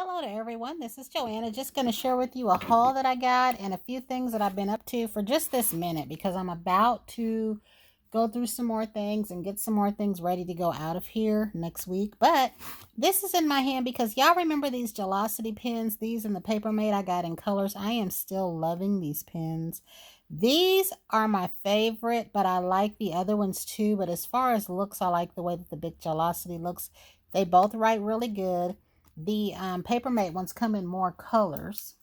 Hello to everyone. This is Joanna. Just going to share with you a haul that I got and a few things that I've been up to for just this minute because I'm about to go through some more things and get some more things ready to go out of here next week. But this is in my hand because y'all remember these Gelosity pens, these in the Paper Mate I got in colors. I am still loving these pens. These are my favorite, but I like the other ones too. But as far as looks, I like the way that the Big Gelosity looks. They both write really good. The Paper Mate ones come in more colors.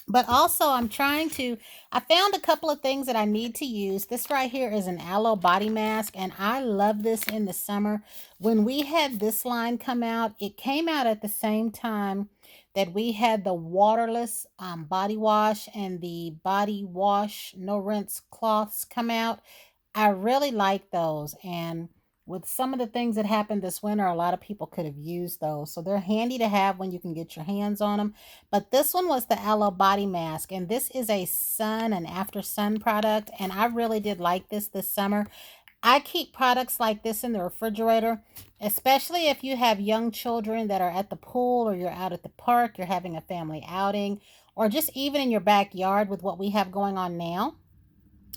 But also I found a couple of things that I need to use. This right here is an Aloe body mask, and I love this in the summer. When we had this line come out, it came out at the same time that we had the waterless body wash and the body wash no rinse cloths come out. I really like those, and with some of the things that happened this winter, a lot of people could have used those. So they're handy to have when you can get your hands on them. But this one was the Aloe body mask, and this is a sun and after sun product, and I really did like this summer. I keep products like this in the refrigerator, especially if you have young children that are at the pool or you're out at the park, you're having a family outing, or just even in your backyard with what we have going on now.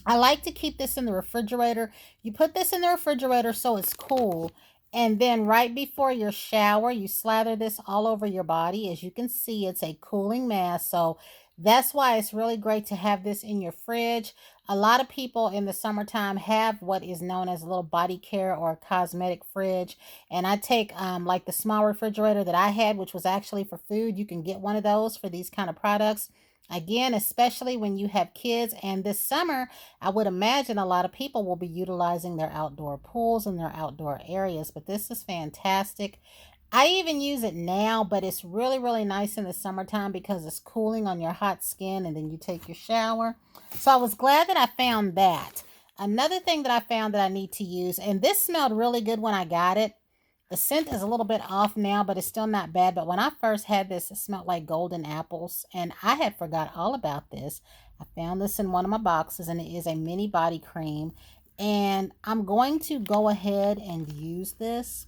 I like to keep this in the refrigerator. You put this in the refrigerator so it's cool. And then right before your shower, you slather this all over your body. As you can see, it's a cooling mask. So that's why it's really great to have this in your fridge. A lot of people in the summertime have what is known as a little body care or cosmetic fridge. And I take like the small refrigerator that I had, which was actually for food. You can get one of those for these kind of products. Again, especially when you have kids, and this summer, I would imagine a lot of people will be utilizing their outdoor pools and their outdoor areas, but this is fantastic. I even use it now, but it's really, really nice in the summertime because it's cooling on your hot skin and then you take your shower. So I was glad that I found that. Another thing that I found that I need to use, and this smelled really good when I got it. The scent is a little bit off now, but it's still not bad. But when I first had this, it smelled like golden apples, and I had forgot all about this. I found this in one of my boxes, and it is a mini body cream. And I'm going to go ahead and use this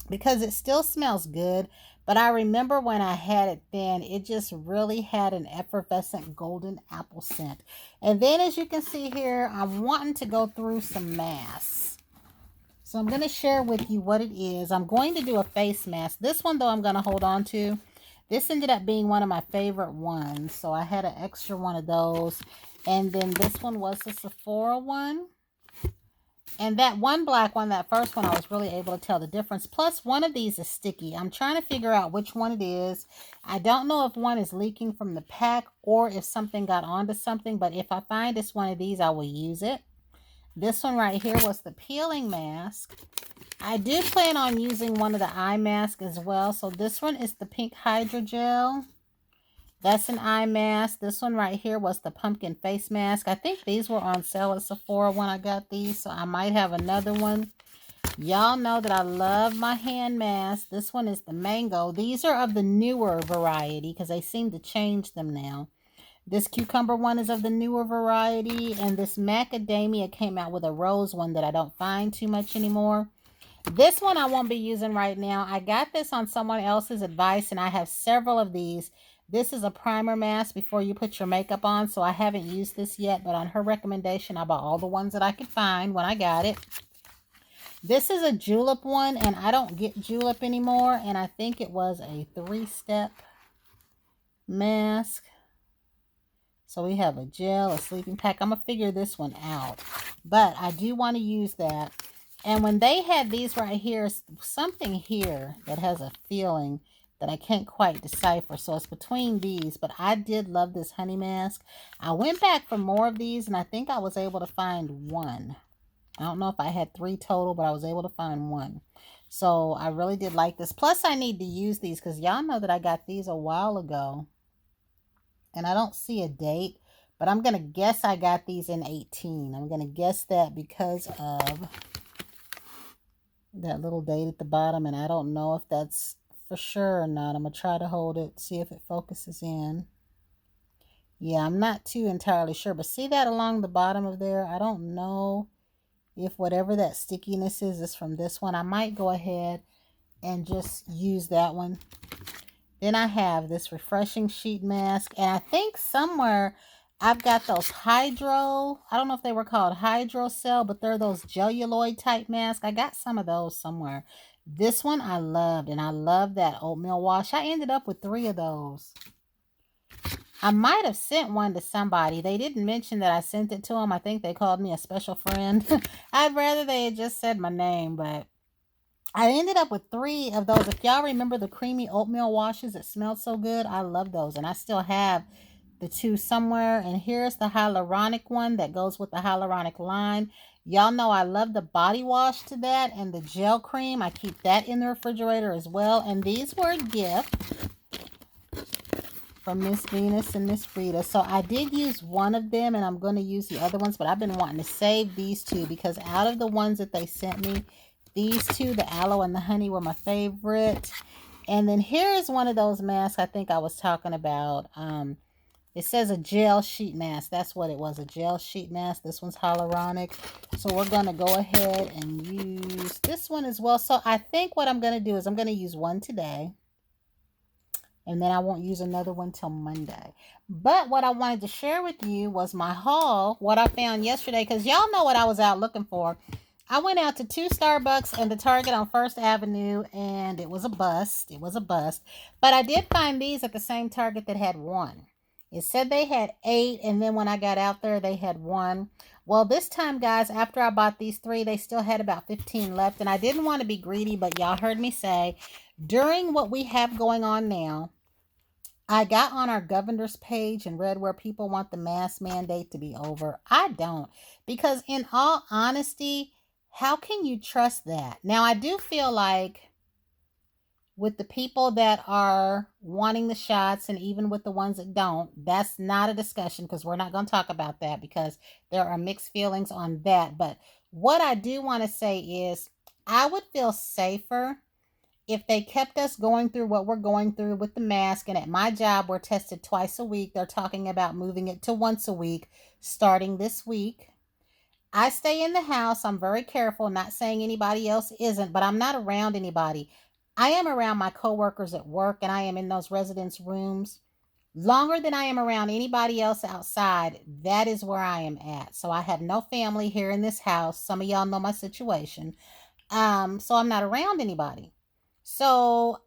because it still smells good. But I remember when I had it then, it just really had an effervescent golden apple scent. And then as you can see here, I'm wanting to go through some masks. So I'm going to share with you what it is. I'm going to do a face mask. This one, though, I'm going to hold on to. This ended up being one of my favorite ones. So I had an extra one of those. And then this one was the Sephora one. And that one black one, that first one, I was really able to tell the difference. Plus, one of these is sticky. I'm trying to figure out which one it is. I don't know if one is leaking from the pack or if something got onto something. But if I find it's one of these, I will use it. This one right here was the peeling mask. I do plan on using one of the eye masks as well. So this one is the pink hydrogel. That's an eye mask. This one right here was the pumpkin face mask. I think these were on sale at Sephora when I got these, so I might have another one. Y'all know that I love my hand mask. This one is the mango. These are of the newer variety because they seem to change them now. This cucumber one is of the newer variety, and this macadamia came out with a rose one that I don't find too much anymore. This one I won't be using right now. I got this on someone else's advice, and I have several of these. This is a primer mask before you put your makeup on, so I haven't used this yet, but on her recommendation, I bought all the ones that I could find when I got it. This is a julep one, and I don't get julep anymore, and I think it was a 3-step mask. So we have a gel, a sleeping pack. I'm going to figure this one out. But I do want to use that. And when they had these right here, something here that has a feeling that I can't quite decipher. So it's between these. But I did love this honey mask. I went back for more of these, and I think I was able to find one. I don't know if I had 3 total, but I was able to find one. So I really did like this. Plus, I need to use these because y'all know that I got these a while ago. And I don't see a date, but I'm going to guess I got these in 18. I'm going to guess that because of that little date at the bottom, and I don't know if that's for sure or not. I'm going to try to hold it, see if it focuses in. Yeah, I'm not too entirely sure, but see that along the bottom of there? I don't know if whatever that stickiness is from this one. I might go ahead and just use that one. Then I have this refreshing sheet mask. And I think somewhere I've got those hydro, I don't know if they were called hydrocell, but they're those celluloid type masks. I got some of those somewhere. This one I loved, and I love that oatmeal wash. I ended up with 3 of those. I might have sent one to somebody. They didn't mention that I sent it to them. I think they called me a special friend. I'd rather they had just said my name, but I ended up with 3 of those. If y'all remember the creamy oatmeal washes that smelled so good, I love those. And I still have the 2 somewhere. And here's the hyaluronic one that goes with the hyaluronic line. Y'all know I love the body wash to that and the gel cream. I keep that in the refrigerator as well. And these were a gift from Miss Venus and Miss Rita. So I did use one of them, and I'm going to use the other ones, but I've been wanting to save these 2 because out of the ones that they sent me, these 2, the aloe and the honey, were my favorite. And then here is one of those masks I think I was talking about. It says a gel sheet mask. That's what it was, a gel sheet mask. This one's hyaluronic. So we're going to go ahead and use this one as well. So I think what I'm going to do is I'm going to use one today. And then I won't use another one till Monday. But what I wanted to share with you was my haul, what I found yesterday, because y'all know what I was out looking for. I went out to 2 Starbucks and the Target on First Avenue, and it was a bust. It was a bust. But I did find these at the same Target that had 1. It said they had 8, and then when I got out there, they had 1. Well, this time, guys, after I bought these 3, they still had about 15 left, and I didn't want to be greedy, but y'all heard me say, during what we have going on now, I got on our governor's page and read where people want the mask mandate to be over. I don't. Because in all honesty, how can you trust that? Now, I do feel like with the people that are wanting the shots and even with the ones that don't, that's not a discussion because we're not going to talk about that because there are mixed feelings on that. But what I do want to say is I would feel safer if they kept us going through what we're going through with the mask. And at my job, we're tested twice a week. They're talking about moving it to once a week starting this week. I stay in the house. I'm very careful, not saying anybody else isn't, but I'm not around anybody. I am around my coworkers at work, and I am in those residence rooms longer than I am around anybody else outside. That is where I am at. So I have no family here in this house. Some of y'all know my situation. So I'm not around anybody. So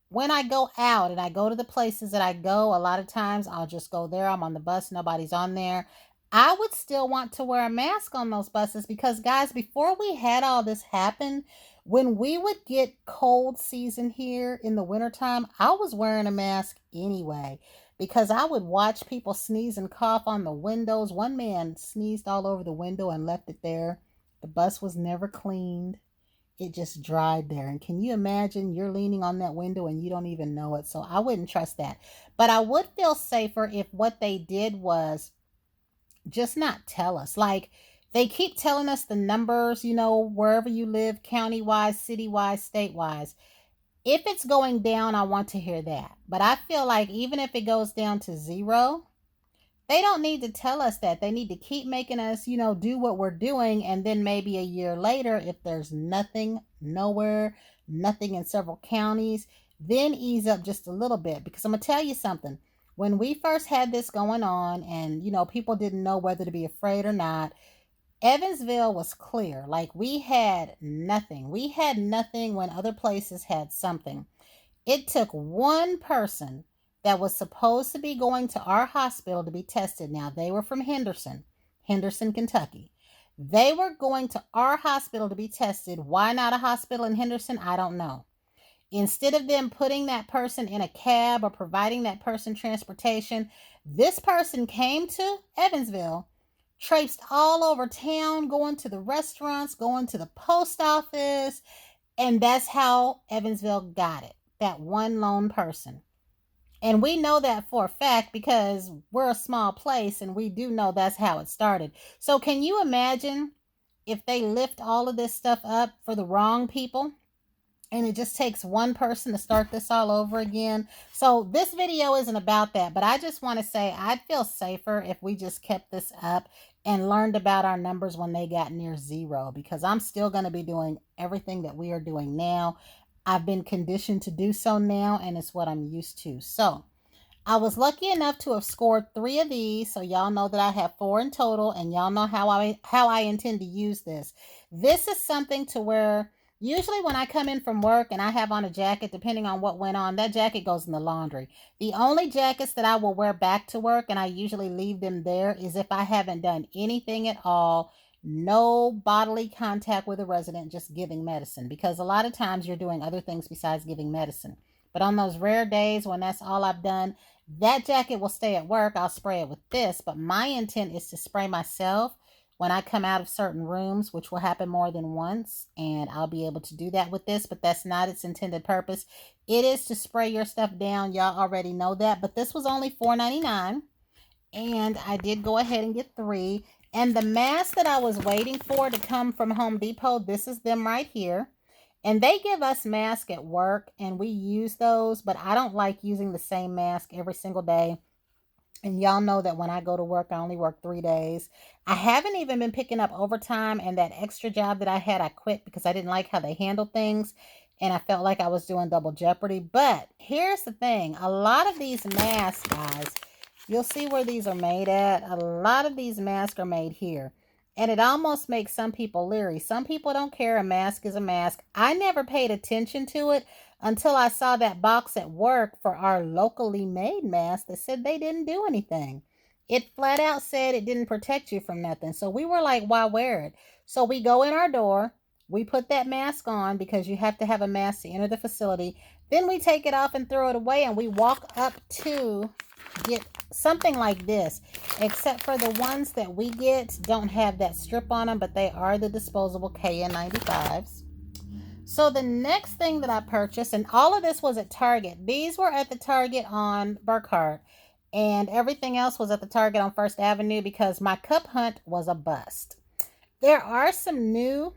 when I go out and I go to the places that I go, a lot of times I'll just go there. I'm on the bus, nobody's on there. I would still want to wear a mask on those buses because, guys, before we had all this happen, when we would get cold season here in the wintertime, I was wearing a mask anyway because I would watch people sneeze and cough on the windows. One man sneezed all over the window and left it there. The bus was never cleaned. It just dried there. And can you imagine you're leaning on that window and you don't even know it? So I wouldn't trust that. But I would feel safer if what they did was just not tell us. Like they keep telling us the numbers, wherever you live, county-wise, city-wise, state-wise. If it's going down, I want to hear that. But I feel like even if it goes down to 0, they don't need to tell us that. They need to keep making us, do what we're doing. And then maybe a year later, if there's nothing, nowhere, nothing in several counties, then ease up just a little bit. Because I'm going to tell you something. When we first had this going on and, people didn't know whether to be afraid or not, Evansville was clear. Like we had nothing. We had nothing when other places had something. It took one person that was supposed to be going to our hospital to be tested. Now, they were from Henderson, Kentucky. They were going to our hospital to be tested. Why not a hospital in Henderson? I don't know. Instead of them putting that person in a cab or providing that person transportation, this person came to Evansville, traipsed all over town, going to the restaurants, going to the post office, and that's how Evansville got it. That one lone person. And we know that for a fact because we're a small place and we do know that's how it started. So can you imagine if they lift all of this stuff up for the wrong people? And it just takes one person to start this all over again. So this video isn't about that, but I just want to say I'd feel safer if we just kept this up and learned about our numbers when they got near 0, because I'm still going to be doing everything that we are doing now. I've been conditioned to do so now, and it's what I'm used to. So I was lucky enough to have scored 3 of these, so y'all know that I have 4 in total, and y'all know how I intend to use this. This is something to where usually when I come in from work and I have on a jacket, depending on what went on, that jacket goes in the laundry. The only jackets that I will wear back to work, and I usually leave them there, is if I haven't done anything at all, no bodily contact with a resident, just giving medicine, because a lot of times you're doing other things besides giving medicine. But on those rare days when that's all I've done, that jacket will stay at work. I'll spray it with this, but my intent is to spray myself when I come out of certain rooms, which will happen more than once, and I'll be able to do that with this, but that's not its intended purpose. It is to spray your stuff down. Y'all already know that, but this was only $4.99, and I did go ahead and get 3. And the mask that I was waiting for to come from Home Depot, this is them right here. And they give us masks at work, and we use those, but I don't like using the same mask every single day. And y'all know that when I go to work, I only work 3 days. I haven't even been picking up overtime, and that extra job that I had, I quit because I didn't like how they handled things, and I felt like I was doing double jeopardy. But here's the thing. A lot of these masks, guys, you'll see where these are made at. A lot of these masks are made here. And it almost makes some people leery. Some people don't care. A mask is a mask. I never paid attention to it until I saw that box at work for our locally made mask that said they didn't do anything. It flat out said it didn't protect you from nothing. So we were like, why wear it? So we go in our door. We put that mask on because you have to have a mask to enter the facility. Then we take it off and throw it away, and we walk up to get something like this, except for the ones that we get don't have that strip on them, but they are the disposable KN95s. So the next thing that I purchased, and all of this was at Target. These were at the Target on Burkhart, and everything else was at the Target on First Avenue because my cup hunt was a bust. There are some new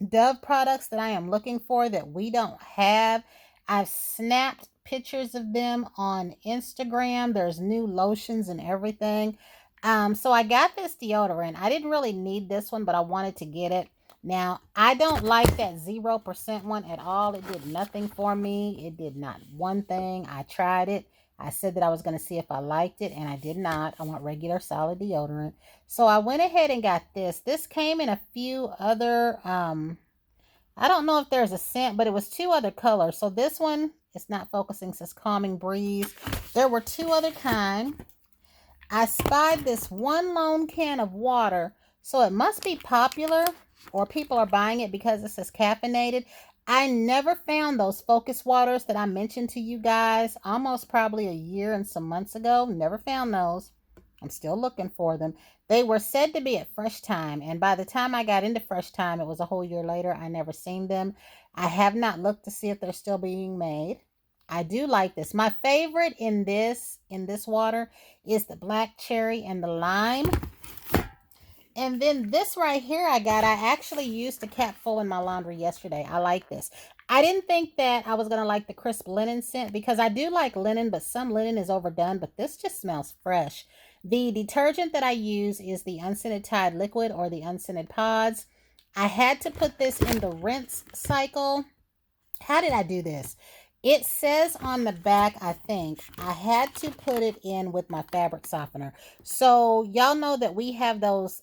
Dove products that I am looking for that we don't have. I've snapped pictures of them on Instagram. There's new lotions and everything. So I got this deodorant. I didn't really need this one, but I wanted to get it. Now, I don't like that 0% one at all. It did nothing for me. It did not one thing. I tried it. I said that I was going to see if I liked it, and I did not. I want regular solid deodorant. So I went ahead and got this. This came in a few other, I don't know if there's a scent, but it was 2 other colors. So this one, it's not focusing, says Calming Breeze. There were 2 other kinds. I spied this one lone can of water, so it must be popular, or people are buying it because it says caffeinated. I never found those focus waters that I mentioned to you guys almost probably a year and some months ago. Never found those. I'm still looking for them. They were said to be at Fresh Time, and by the time I got into Fresh Time, it was a whole year later. I never seen them. I have not looked to see if they're still being made. I do like this. My favorite in this water is the black cherry and the lime. And then this right here I actually used a cap full in my laundry yesterday. I like this. I didn't think that I was going to like the crisp linen scent because I do like linen, but some linen is overdone, but this just smells fresh. The detergent that I use is the unscented Tide liquid or the unscented pods. I had to put this in the rinse cycle. How did I do this? It says on the back, I think, I had to put it in with my fabric softener. So y'all know that we have those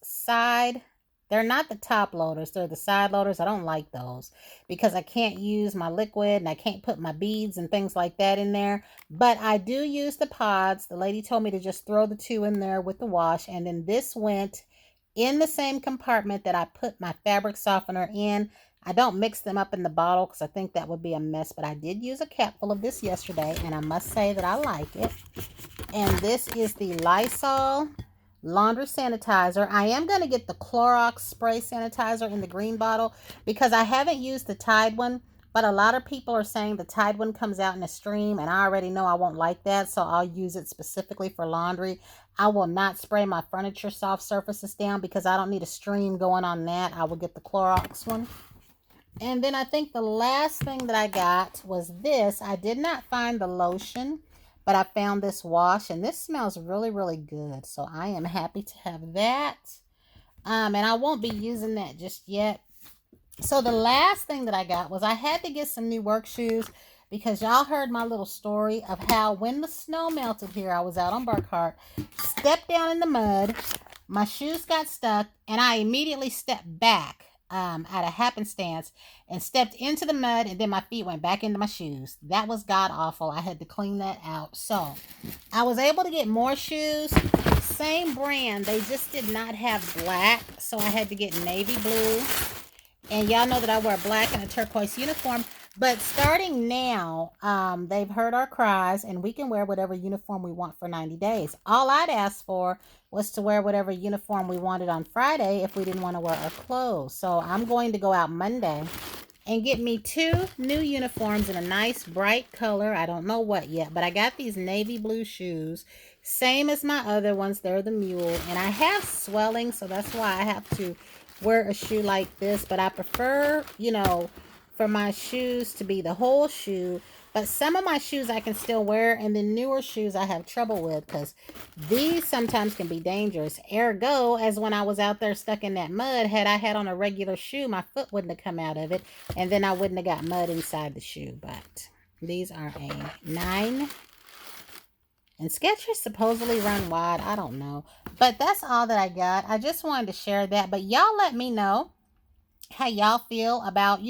they're not the top loaders, they're the side loaders. I don't like those because I can't use my liquid and I can't put my beads and things like that in there. But I do use the pods. The lady told me to just throw the 2 in there with the wash. And then this went in the same compartment that I put my fabric softener in. I don't mix them up in the bottle because I think that would be a mess, but I did use a cap full of this yesterday, and I must say that I like it. And this is the Lysol Laundry Sanitizer. I am going to get the Clorox Spray Sanitizer in the green bottle because I haven't used the Tide one, but a lot of people are saying the Tide one comes out in a stream, and I already know I won't like that, so I'll use it specifically for laundry. I will not spray my furniture soft surfaces down because I don't need a stream going on that. I will get the Clorox one. And then I think the last thing that I got was this. I did not find the lotion, but I found this wash, and this smells really, really good. So I am happy to have that. And I won't be using that just yet. So the last thing that I got was I had to get some new work shoes because y'all heard my little story of how when the snow melted here, I was out on Burkhart, stepped down in the mud, my shoes got stuck, and I immediately stepped back at a happenstance and stepped into the mud, and then my feet went back into my shoes. That was god awful. I had to clean that out. So I was able to get more shoes. Same brand. They just did not have black, so I had to get navy blue. And y'all know that I wear black and a turquoise uniform. But starting now, they've heard our cries, and we can wear whatever uniform we want for 90 days. All I'd asked for was to wear whatever uniform we wanted on Friday if we didn't want to wear our clothes. So I'm going to go out Monday and get me 2 new uniforms in a nice bright color. I don't know what yet, but I got these navy blue shoes. Same as my other ones. They're the mule. And I have swelling, so that's why I have to wear a shoe like this. But I prefer, for my shoes to be the whole shoe. But some of my shoes I can still wear, and the newer shoes I have trouble with because these sometimes can be dangerous. Ergo, as when I was out there stuck in that mud, had I had on a regular shoe, my foot wouldn't have come out of it, and then I wouldn't have got mud inside the shoe. But these are a 9. And Skechers supposedly run wide. I don't know. But that's all that I got. I just wanted to share that. But y'all let me know how y'all feel about,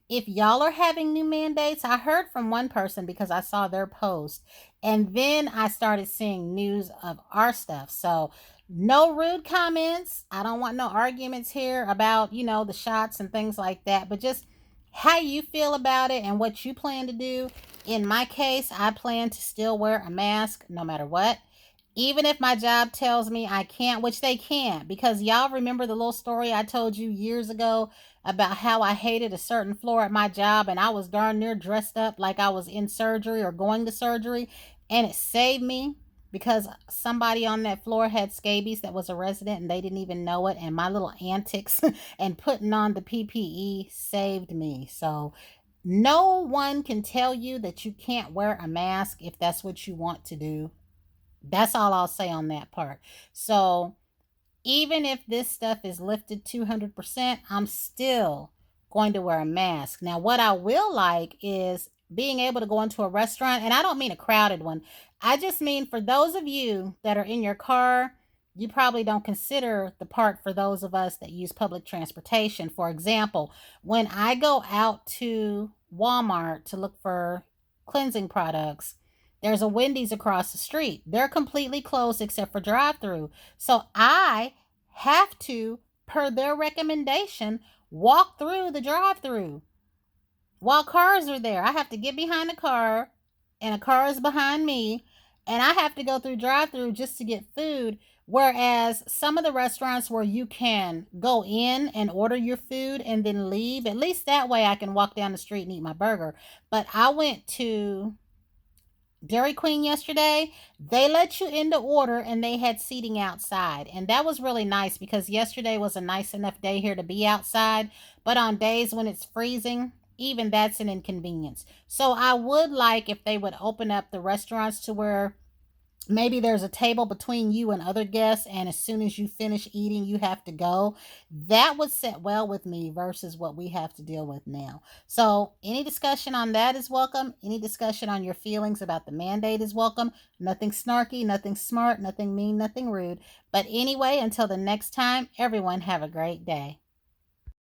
if y'all are having new mandates. I heard from one person because I saw their post, and then I started seeing news of our stuff. So no rude comments. I don't want no arguments here about, the shots and things like that, but just how you feel about it and what you plan to do. In my case, I plan to still wear a mask no matter what. Even if my job tells me I can't, which they can't, because y'all remember the little story I told you years ago about how I hated a certain floor at my job, and I was darn near dressed up like I was in surgery or going to surgery, and it saved me because somebody on that floor had scabies that was a resident and they didn't even know it, and my little antics and putting on the PPE saved me. So no one can tell you that you can't wear a mask if that's what you want to do. That's all I'll say on that part. So even if this stuff is lifted 200%, I'm still going to wear a mask. Now, what I will like is being able to go into a restaurant, and I don't mean a crowded one. I just mean for those of you that are in your car, you probably don't consider the part for those of us that use public transportation. For example, when I go out to Walmart to look for cleansing products, there's a Wendy's across the street. They're completely closed except for drive-through. So I have to, per their recommendation, walk through the drive-through while cars are there. I have to get behind the car, and a car is behind me, and I have to go through drive-through just to get food. Whereas some of the restaurants where you can go in and order your food and then leave, at least that way I can walk down the street and eat my burger. But I went to Dairy Queen yesterday. They let you in to order, and they had seating outside. And that was really nice because yesterday was a nice enough day here to be outside. But on days when it's freezing, even that's an inconvenience. So I would like if they would open up the restaurants to where maybe there's a table between you and other guests, and as soon as you finish eating you have to go. That would sit well with me versus what we have to deal with now. So any discussion on that is welcome. Any discussion on your feelings about the mandate is welcome. Nothing snarky, nothing smart, nothing mean, nothing rude. But anyway, until the next time, everyone have a great day.